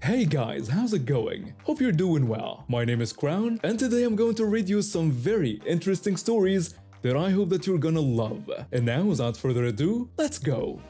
Hey guys, how's it going? Hope you're doing well. My name is Crown, and today I'm going to read you some very interesting stories that I hope that you're gonna love. And now, without further ado, let's go!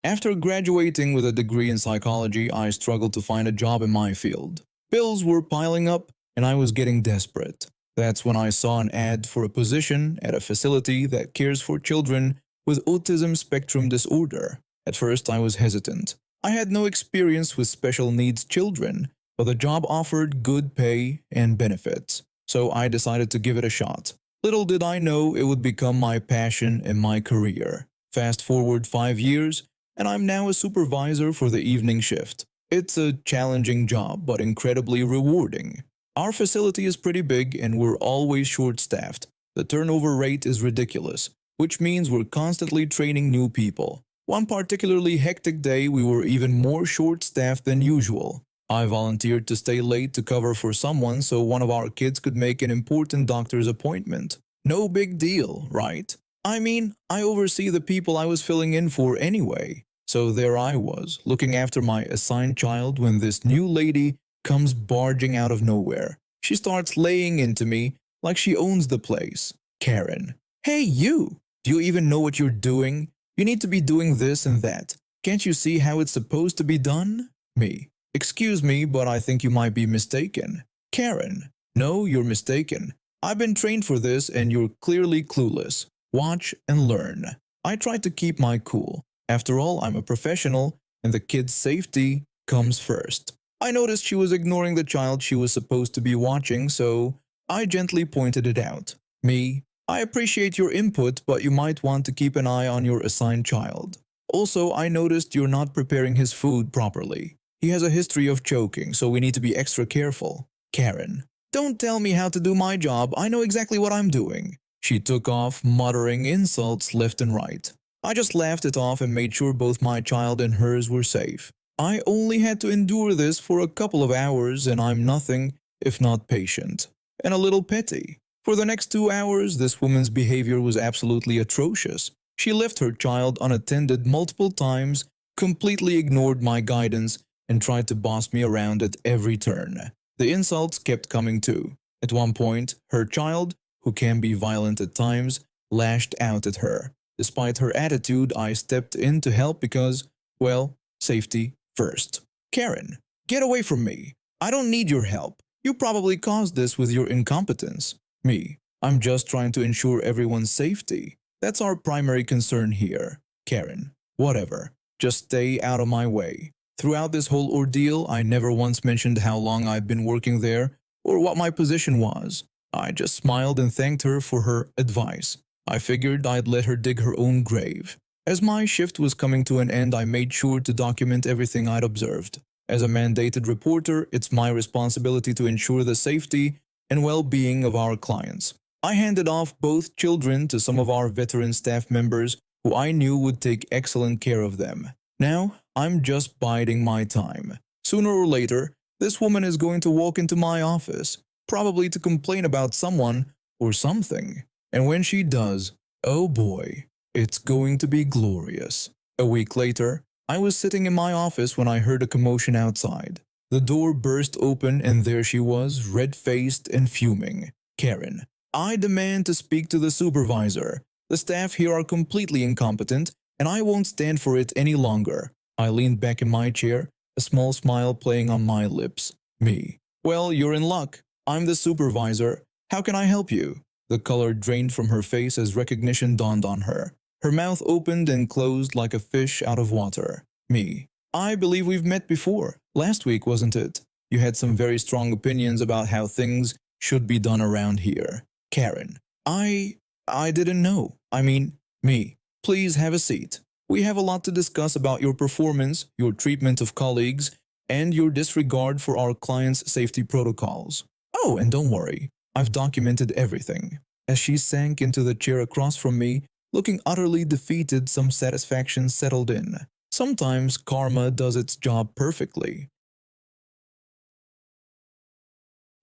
After graduating with a degree in psychology, I struggled to find a job in my field. Bills were piling up, and I was getting desperate. That's when I saw an ad for a position at a facility that cares for children with autism spectrum disorder. At first, I was hesitant. I had no experience with special needs children, but the job offered good pay and benefits, so I decided to give it a shot. Little did I know it would become my passion and my career. Fast forward 5 years, and I'm now a supervisor for the evening shift. It's a challenging job, but incredibly rewarding. Our facility is pretty big and we're always short-staffed. The turnover rate is ridiculous, which means we're constantly training new people. One particularly hectic day, we were even more short-staffed than usual. I volunteered to stay late to cover for someone so one of our kids could make an important doctor's appointment. No big deal, right? I mean, I oversee the people I was filling in for anyway. So there I was, looking after my assigned child when this new lady comes barging out of nowhere. She starts laying into me like she owns the place. Karen. Hey you! Do you even know what you're doing? You need to be doing this and that. Can't you see how it's supposed to be done? Me. Excuse me, but I think you might be mistaken. Karen. No, you're mistaken. I've been trained for this and you're clearly clueless. Watch and learn. I tried to keep my cool. After all, I'm a professional and the kid's safety comes first. I noticed she was ignoring the child she was supposed to be watching, so I gently pointed it out. Me. I appreciate your input, but you might want to keep an eye on your assigned child. Also, I noticed you're not preparing his food properly. He has a history of choking, so we need to be extra careful. Karen. Don't tell me how to do my job. I know exactly what I'm doing. She took off, muttering insults left and right. I just laughed it off and made sure both my child and hers were safe. I only had to endure this for a couple of hours and I'm nothing if not patient. And a little petty. For the next 2 hours, this woman's behavior was absolutely atrocious. She left her child unattended multiple times, completely ignored my guidance, and tried to boss me around at every turn. The insults kept coming too. At one point, her child, who can be violent at times, lashed out at her. Despite her attitude, I stepped in to help because, well, safety first. Karen, get away from me. I don't need your help. You probably caused this with your incompetence. Me, I'm just trying to ensure everyone's safety. That's our primary concern here. Karen, whatever. Just stay out of my way. Throughout this whole ordeal, I never once mentioned how long I'd been working there or what my position was. I just smiled and thanked her for her advice. I figured I'd let her dig her own grave. As my shift was coming to an end, I made sure to document everything I'd observed. As a mandated reporter, it's my responsibility to ensure the safety and well-being of our clients. I handed off both children to some of our veteran staff members who I knew would take excellent care of them. Now, I'm just biding my time. Sooner or later, this woman is going to walk into my office, probably to complain about someone or something. And when she does, oh boy, it's going to be glorious. A week later, I was sitting in my office when I heard a commotion outside. The door burst open and there she was, red-faced and fuming. Karen, I demand to speak to the supervisor. The staff here are completely incompetent and I won't stand for it any longer. I leaned back in my chair, a small smile playing on my lips. Me. Well, you're in luck. I'm the supervisor. How can I help you? The color drained from her face as recognition dawned on her. Her mouth opened and closed like a fish out of water. Me. I believe we've met before. Last week, wasn't it? You had some very strong opinions about how things should be done around here. Karen. I didn't know. Me. Please have a seat. We have a lot to discuss about your performance, your treatment of colleagues, and your disregard for our clients' safety protocols. Oh, and don't worry. I've documented everything. As she sank into the chair across from me, looking utterly defeated, some satisfaction settled in. Sometimes karma does its job perfectly.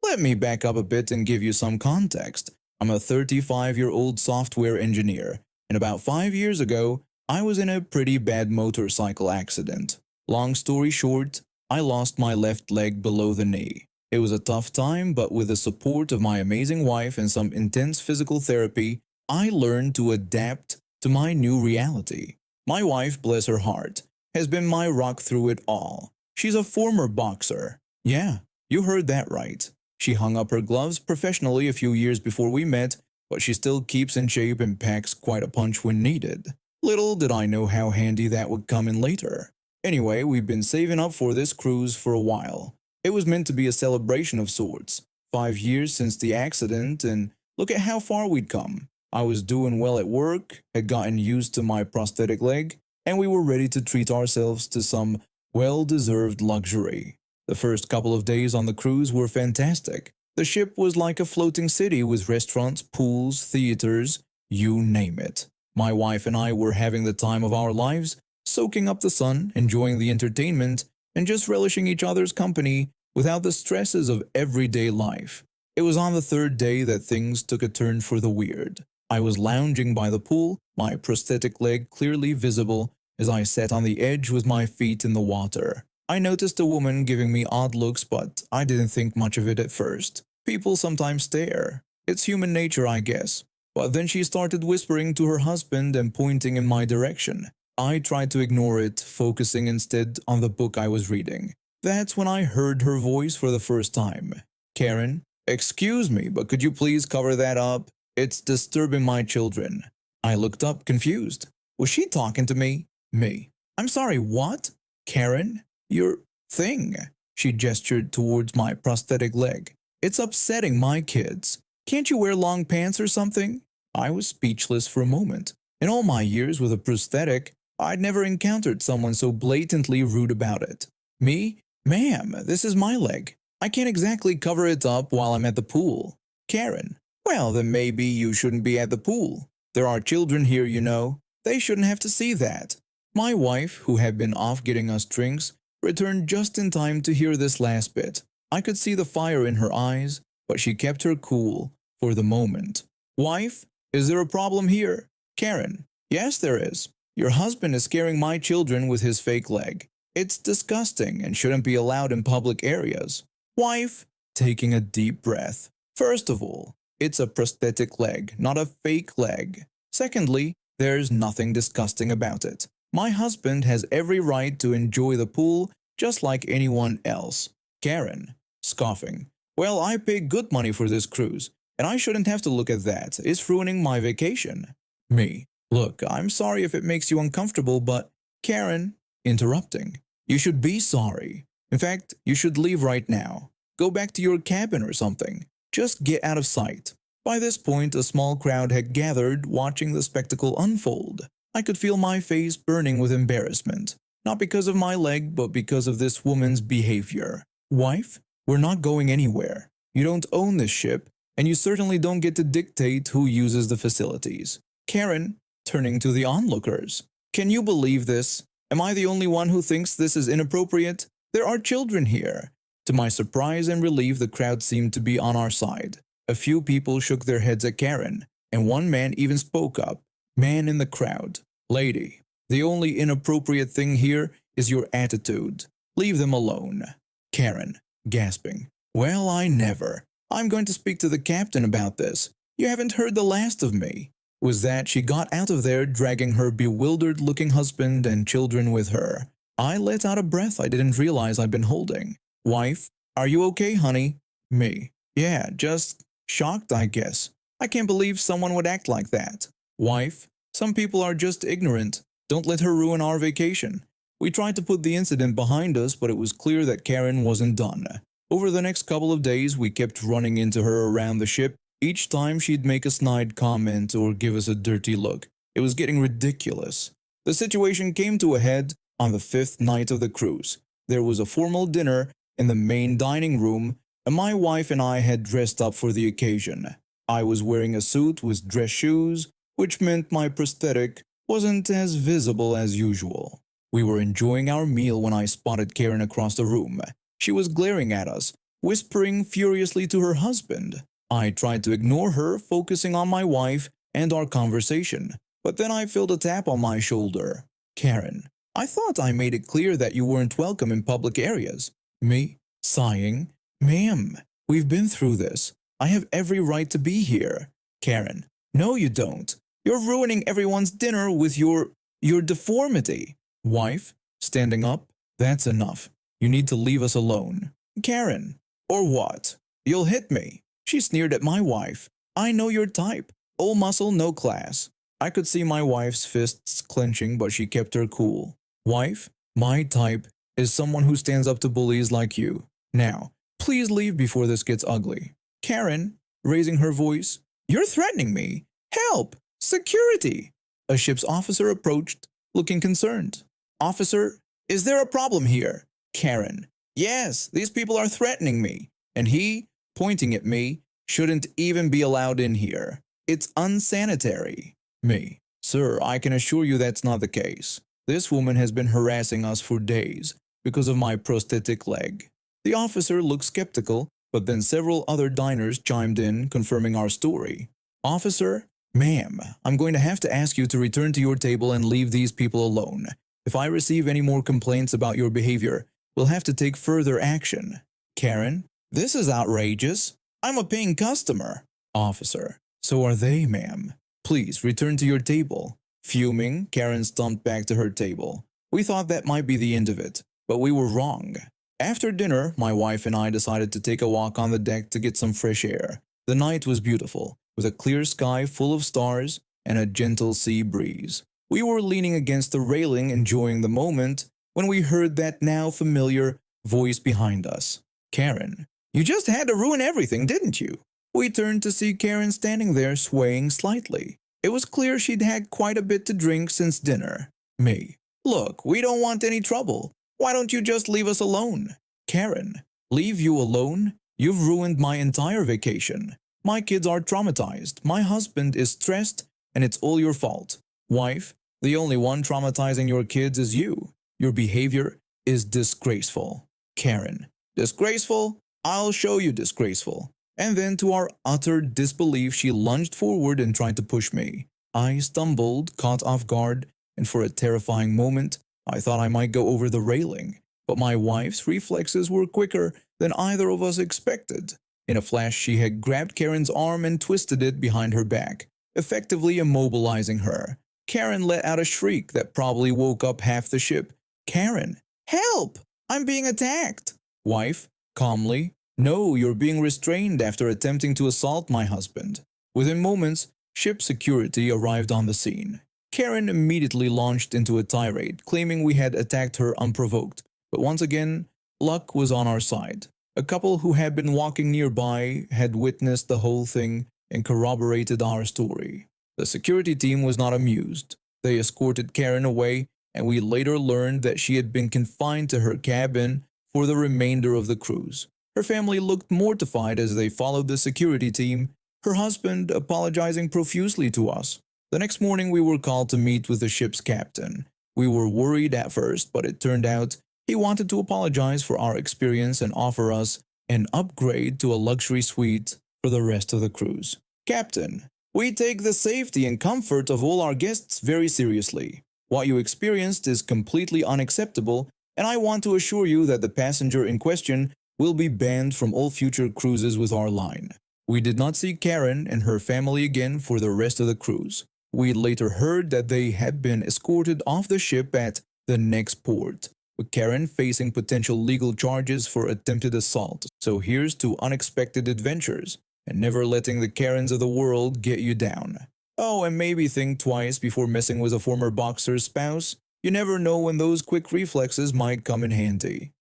Let me back up a bit and give you some context. I'm a 35-year-old software engineer, and about 5 years ago, I was in a pretty bad motorcycle accident. Long story short, I lost my left leg below the knee. It was a tough time, but with the support of my amazing wife and some intense physical therapy, I learned to adapt to my new reality. My wife, bless her heart, has been my rock through it all. She's a former boxer. Yeah, you heard that right. She hung up her gloves professionally a few years before we met, but she still keeps in shape and packs quite a punch when needed. Little did I know how handy that would come in later. Anyway, we've been saving up for this cruise for a while. It was meant to be a celebration of sorts. 5 years since the accident, and look at how far we'd come. I was doing well at work, had gotten used to my prosthetic leg, and we were ready to treat ourselves to some well-deserved luxury. The first couple of days on the cruise were fantastic. The ship was like a floating city with restaurants, pools, theaters, you name it. My wife and I were having the time of our lives, soaking up the sun, enjoying the entertainment, and just relishing each other's company without the stresses of everyday life. It was on the third day that things took a turn for the weird. I was lounging by the pool, my prosthetic leg clearly visible as I sat on the edge with my feet in the water. I noticed a woman giving me odd looks, but I didn't think much of it at first. People sometimes stare. It's human nature, I guess. But then she started whispering to her husband and pointing in my direction. I tried to ignore it, focusing instead on the book I was reading. That's when I heard her voice for the first time. Karen, excuse me, but could you please cover that up? It's disturbing my children. I looked up, confused. Was she talking to me? Me. I'm sorry, what? Karen? Your thing. She gestured towards my prosthetic leg. It's upsetting my kids. Can't you wear long pants or something? I was speechless for a moment. In all my years with a prosthetic, I'd never encountered someone so blatantly rude about it. Me? Ma'am, this is my leg. I can't exactly cover it up while I'm at the pool. Karen. Well, then maybe you shouldn't be at the pool. There are children here, you know. They shouldn't have to see that. My wife, who had been off getting us drinks, returned just in time to hear this last bit. I could see the fire in her eyes, but she kept her cool for the moment. Wife, is there a problem here? Karen. Yes, there is. Your husband is scaring my children with his fake leg. It's disgusting and shouldn't be allowed in public areas. Wife, taking a deep breath. First of all, it's a prosthetic leg, not a fake leg. Secondly, there's nothing disgusting about it. My husband has every right to enjoy the pool just like anyone else. Karen, scoffing. Well, I pay good money for this cruise, and I shouldn't have to look at that. It's ruining my vacation. Me. Look, I'm sorry if it makes you uncomfortable, but Karen, interrupting. You should be sorry. In fact, you should leave right now. Go back to your cabin or something. Just get out of sight. By this point, a small crowd had gathered, watching the spectacle unfold. I could feel my face burning with embarrassment. Not because of my leg, but because of this woman's behavior. Wife, we're not going anywhere. You don't own this ship, and you certainly don't get to dictate who uses the facilities. Karen, turning to the onlookers. Can you believe this? Am I the only one who thinks this is inappropriate? There are children here. To my surprise and relief, the crowd seemed to be on our side. A few people shook their heads at Karen, and one man even spoke up. Man in the crowd. Lady, the only inappropriate thing here is your attitude. Leave them alone. Karen, gasping. Well, I never. I'm going to speak to the captain about this. You haven't heard the last of me. Was that she got out of there dragging her bewildered-looking husband and children with her. I let out a breath I didn't realize I'd been holding. Wife, are you okay, honey? Me. Yeah, just shocked, I guess. I can't believe someone would act like that. Wife, some people are just ignorant. Don't let her ruin our vacation. We tried to put the incident behind us, but it was clear that Karen wasn't done. Over the next couple of days, we kept running into her around the ship. Each time she'd make a snide comment or give us a dirty look. It was getting ridiculous. The situation came to a head on the fifth night of the cruise. There was a formal dinner in the main dining room, and my wife and I had dressed up for the occasion. I was wearing a suit with dress shoes, which meant my prosthetic wasn't as visible as usual. We were enjoying our meal when I spotted Karen across the room. She was glaring at us, whispering furiously to her husband. I tried to ignore her, focusing on my wife and our conversation. But then I felt a tap on my shoulder. Karen, I thought I made it clear that you weren't welcome in public areas. Me, sighing, ma'am, we've been through this. I have every right to be here. Karen, no you don't. You're ruining everyone's dinner with your deformity. Wife, standing up, that's enough. You need to leave us alone. Karen, or what? You'll hit me. She sneered at my wife. I know your type. All muscle, no class. I could see my wife's fists clenching, but she kept her cool. Wife, my type is someone who stands up to bullies like you. Now, please leave before this gets ugly. Karen, raising her voice, you're threatening me. Help! Security! A ship's officer approached, looking concerned. Officer, is there a problem here? Karen, yes, these people are threatening me. And he, pointing at me, shouldn't even be allowed in here. It's unsanitary. Me, sir, I can assure you that's not the case. This woman has been harassing us for days because of my prosthetic leg. The officer looked skeptical, but then several other diners chimed in, confirming our story. Officer, ma'am, I'm going to have to ask you to return to your table and leave these people alone. If I receive any more complaints about your behavior, we'll have to take further action. Karen, this is outrageous. I'm a paying customer. Officer, so are they, ma'am. Please return to your table. Fuming, Karen stomped back to her table. We thought that might be the end of it, but we were wrong. After dinner, my wife and I decided to take a walk on the deck to get some fresh air. The night was beautiful, with a clear sky full of stars and a gentle sea breeze. We were leaning against the railing enjoying the moment when we heard that now familiar voice behind us. Karen, you just had to ruin everything, didn't you? We turned to see Karen standing there swaying slightly. It was clear she'd had quite a bit to drink since dinner. Me, look, we don't want any trouble. Why don't you just leave us alone? Karen, leave you alone? You've ruined my entire vacation. My kids are traumatized, my husband is stressed, and it's all your fault. Wife, the only one traumatizing your kids is you. Your behavior is disgraceful. Karen, disgraceful? I'll show you disgraceful. And then to our utter disbelief, she lunged forward and tried to push me. I stumbled, caught off guard, and for a terrifying moment, I thought I might go over the railing. But my wife's reflexes were quicker than either of us expected. In a flash, she had grabbed Karen's arm and twisted it behind her back, effectively immobilizing her. Karen let out a shriek that probably woke up half the ship. Karen, help! I'm being attacked! Wife, calmly, no, you're being restrained after attempting to assault my husband. Within moments, ship security arrived on the scene. Karen immediately launched into a tirade, claiming we had attacked her unprovoked. But once again, luck was on our side. A couple who had been walking nearby had witnessed the whole thing and corroborated our story. The security team was not amused. They escorted Karen away, and we later learned that she had been confined to her cabin for the remainder of the cruise. Her family looked mortified as they followed the security team, her husband apologizing profusely to us. The next morning we were called to meet with the ship's captain. We were worried at first, but it turned out he wanted to apologize for our experience and offer us an upgrade to a luxury suite for the rest of the cruise. Captain, we take the safety and comfort of all our guests very seriously. What you experienced is completely unacceptable, and I want to assure you that the passenger in question will be banned from all future cruises with our line. We did not see Karen and her family again for the rest of the cruise. We later heard that they had been escorted off the ship at the next port, with Karen facing potential legal charges for attempted assault. So here's to unexpected adventures, and never letting the Karens of the world get you down. Oh, and maybe think twice before messing with a former boxer's spouse. You never know when those quick reflexes might come in handy.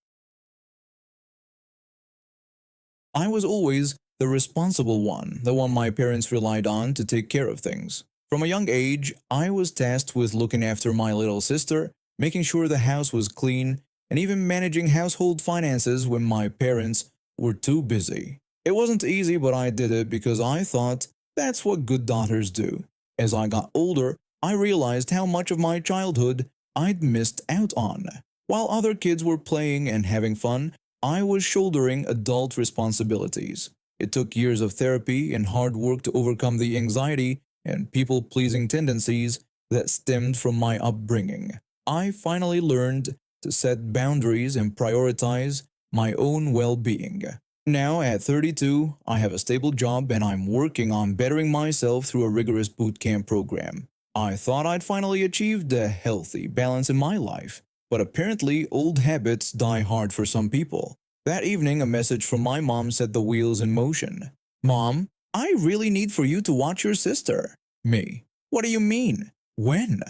I was always the responsible one, the one my parents relied on to take care of things. From a young age, I was tasked with looking after my little sister, making sure the house was clean, and even managing household finances when my parents were too busy. It wasn't easy, but I did it because I thought that's what good daughters do. As I got older, I realized how much of my childhood I'd missed out on. While other kids were playing and having fun, I was shouldering adult responsibilities. It took years of therapy and hard work to overcome the anxiety and people-pleasing tendencies that stemmed from my upbringing. I finally learned to set boundaries and prioritize my own well being. Now, at 32, I have a stable job and I'm working on bettering myself through a rigorous boot camp program. I thought I'd finally achieved a healthy balance in my life, but apparently old habits die hard for some people. That evening, a message from my mom set the wheels in motion. Mom, I really need for you to watch your sister. Me. What do you mean? When?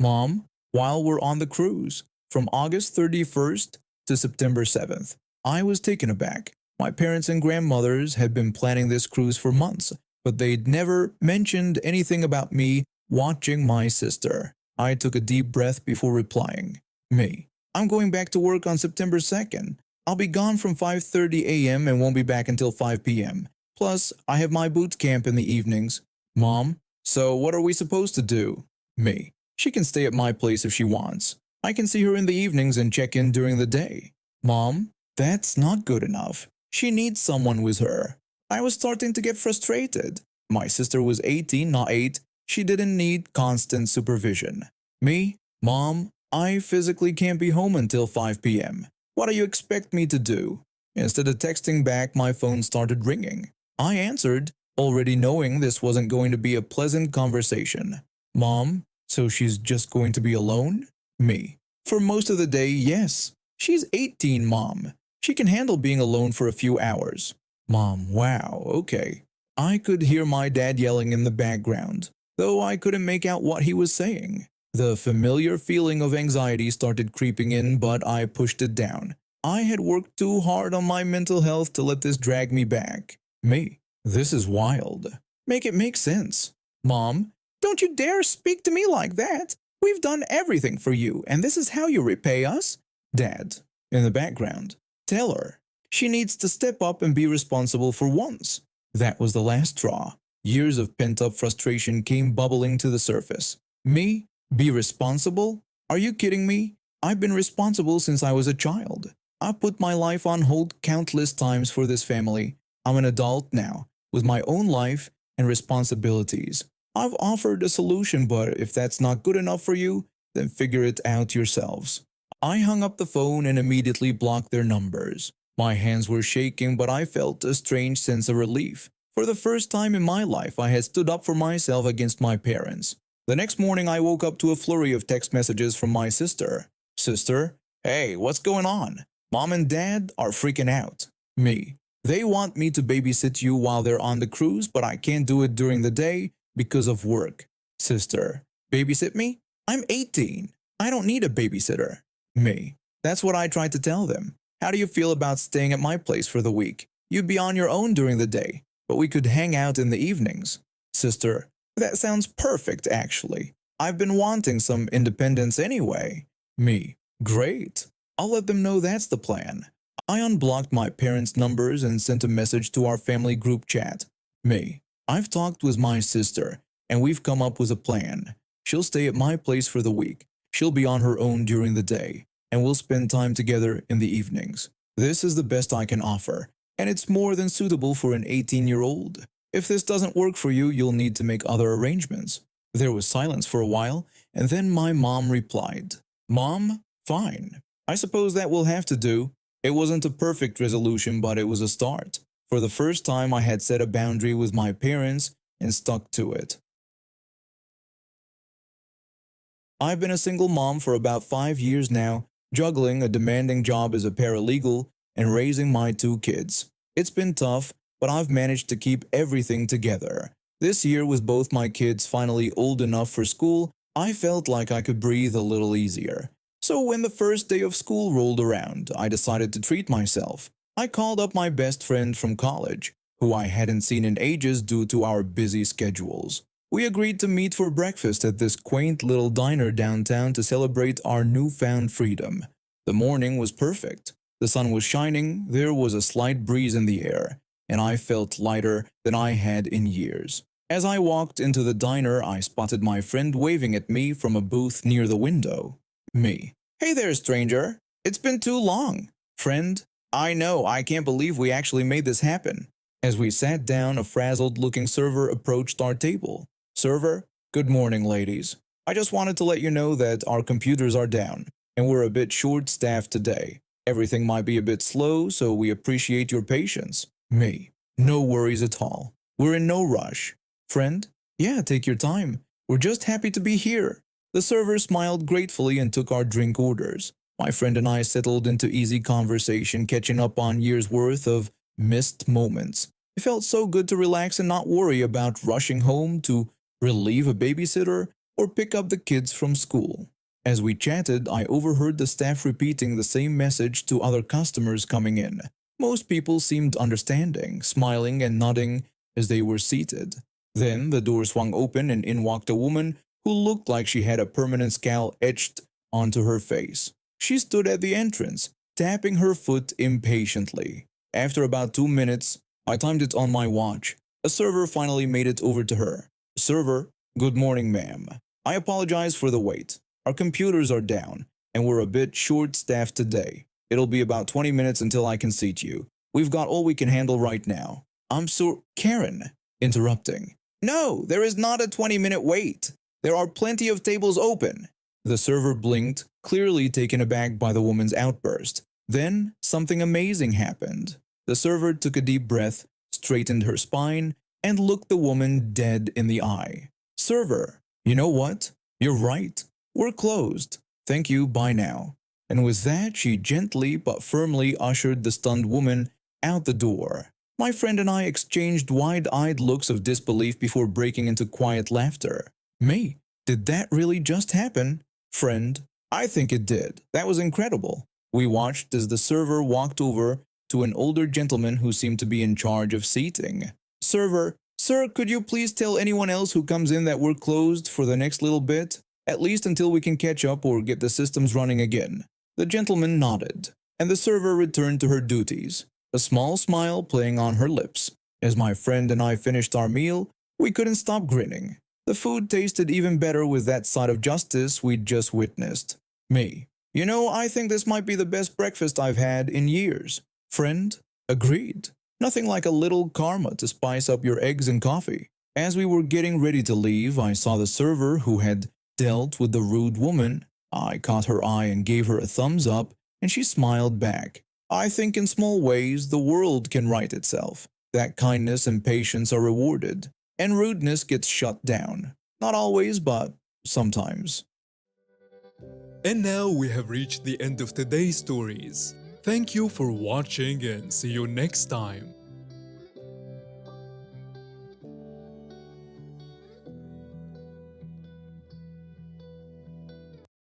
Mom, while we're on the cruise, from August 31st to September 7th. I was taken aback. My parents and grandmothers had been planning this cruise for months, but they'd never mentioned anything about me watching my sister. I took a deep breath before replying. Me. I'm going back to work on September 2nd. I'll be gone from 5:30 a.m. and won't be back until 5 p.m. Plus, I have my boot camp in the evenings. Mom, so what are we supposed to do? Me. She can stay at my place if she wants. I can see her in the evenings and check in during the day. Mom, that's not good enough. She needs someone with her. I was starting to get frustrated. My sister was 18, not 8. She didn't need constant supervision. Me, Mom, I physically can't be home until 5 p.m. What do you expect me to do? Instead of texting back, my phone started ringing. I answered, already knowing this wasn't going to be a pleasant conversation. Mom, so she's just going to be alone? Me. For most of the day, yes. She's 18, Mom. She can handle being alone for a few hours. Mom, wow, okay. I could hear my dad yelling in the background, though I couldn't make out what he was saying. The familiar feeling of anxiety started creeping in, but I pushed it down. I had worked too hard on my mental health to let this drag me back. Me, this is wild. Make it make sense. Mom, don't you dare speak to me like that. We've done everything for you, and this is how you repay us? Dad, in the background, tell her. She needs to step up and be responsible for once. That was the last straw. Years of pent-up frustration came bubbling to the surface. Me? Be responsible? Are you kidding me? I've been responsible since I was a child. I've put my life on hold countless times for this family. I'm an adult now, with my own life and responsibilities. I've offered a solution, but if that's not good enough for you, then figure it out yourselves. I hung up the phone and immediately blocked their numbers. My hands were shaking, but I felt a strange sense of relief. For the first time in my life, I had stood up for myself against my parents. The next morning, I woke up to a flurry of text messages from my sister. Sister, hey, what's going on? Mom and Dad are freaking out. Me, they want me to babysit you while they're on the cruise, but I can't do it during the day because of work. Sister, babysit me? I'm 18. I don't need a babysitter. Me, that's what I tried to tell them. How do you feel about staying at my place for the week? You'd be on your own during the day, but we could hang out in the evenings. Sister, that sounds perfect actually. I've been wanting some independence anyway. Me, great. I'll let them know that's the plan. I unblocked my parents' numbers and sent a message to our family group chat. Me, I've talked with my sister and we've come up with a plan. She'll stay at my place for the week. She'll be on her own during the day, and we'll spend time together in the evenings. This is the best I can offer, and it's more than suitable for an 18-year-old. If this doesn't work for you, you'll need to make other arrangements. There was silence for a while, and then my mom replied, Mom, fine. I suppose that will have to do. It wasn't a perfect resolution, but it was a start. For the first time, I had set a boundary with my parents and stuck to it. I've been a single mom for about 5 years now, juggling a demanding job as a paralegal and raising my 2 kids. It's been tough, but I've managed to keep everything together. This year, with both my kids finally old enough for school, I felt like I could breathe a little easier. So when the first day of school rolled around, I decided to treat myself. I called up my best friend from college, who I hadn't seen in ages due to our busy schedules. We agreed to meet for breakfast at this quaint little diner downtown to celebrate our newfound freedom. The morning was perfect. The sun was shining, there was a slight breeze in the air, and I felt lighter than I had in years. As I walked into the diner, I spotted my friend waving at me from a booth near the window. Me. Hey there, stranger. It's been too long. Friend, I know, I can't believe we actually made this happen. As we sat down, a frazzled-looking server approached our table. Server, good morning, ladies. I just wanted to let you know that our computers are down and we're a bit short-staffed today. Everything might be a bit slow, so we appreciate your patience. Me. No worries at all. We're in no rush. Friend? Yeah, take your time. We're just happy to be here. The server smiled gratefully and took our drink orders. My friend and I settled into easy conversation, catching up on years' worth of missed moments. It felt so good to relax and not worry about rushing home to relieve a babysitter or pick up the kids from school. As we chatted, I overheard the staff repeating the same message to other customers coming in. Most people seemed understanding, smiling and nodding as they were seated. Then the door swung open and in walked a woman who looked like she had a permanent scowl etched onto her face. She stood at the entrance, tapping her foot impatiently. After about 2 minutes, I timed it on my watch. A server finally made it over to her. Server, good morning, ma'am. I apologize for the wait. Our computers are down, and we're a bit short-staffed today. It'll be about 20 minutes until I can seat you. We've got all we can handle right now. I'm so… Karen, interrupting. No, there is not a 20-minute wait. There are plenty of tables open. The server blinked, clearly taken aback by the woman's outburst. Then, something amazing happened. The server took a deep breath, straightened her spine, and looked the woman dead in the eye. Server, you know what? You're right. We're closed. Thank you, bye now. And with that, she gently but firmly ushered the stunned woman out the door. My friend and I exchanged wide-eyed looks of disbelief before breaking into quiet laughter. Me? Did that really just happen? Friend, I think it did. That was incredible. We watched as the server walked over to an older gentleman who seemed to be in charge of seating. Server, sir, could you please tell anyone else who comes in that we're closed for the next little bit? At least until we can catch up or get the systems running again. The gentleman nodded, and the server returned to her duties, a small smile playing on her lips. As my friend and I finished our meal, we couldn't stop grinning. The food tasted even better with that side of justice we'd just witnessed. Me. You know, I think this might be the best breakfast I've had in years. Friend? Agreed. Nothing like a little karma to spice up your eggs and coffee. As we were getting ready to leave, I saw the server who had dealt with the rude woman. I caught her eye and gave her a thumbs up, and she smiled back. I think in small ways the world can right itself, that kindness and patience are rewarded, and rudeness gets shut down. Not always, but sometimes. And now we have reached the end of today's stories. Thank you for watching and see you next time.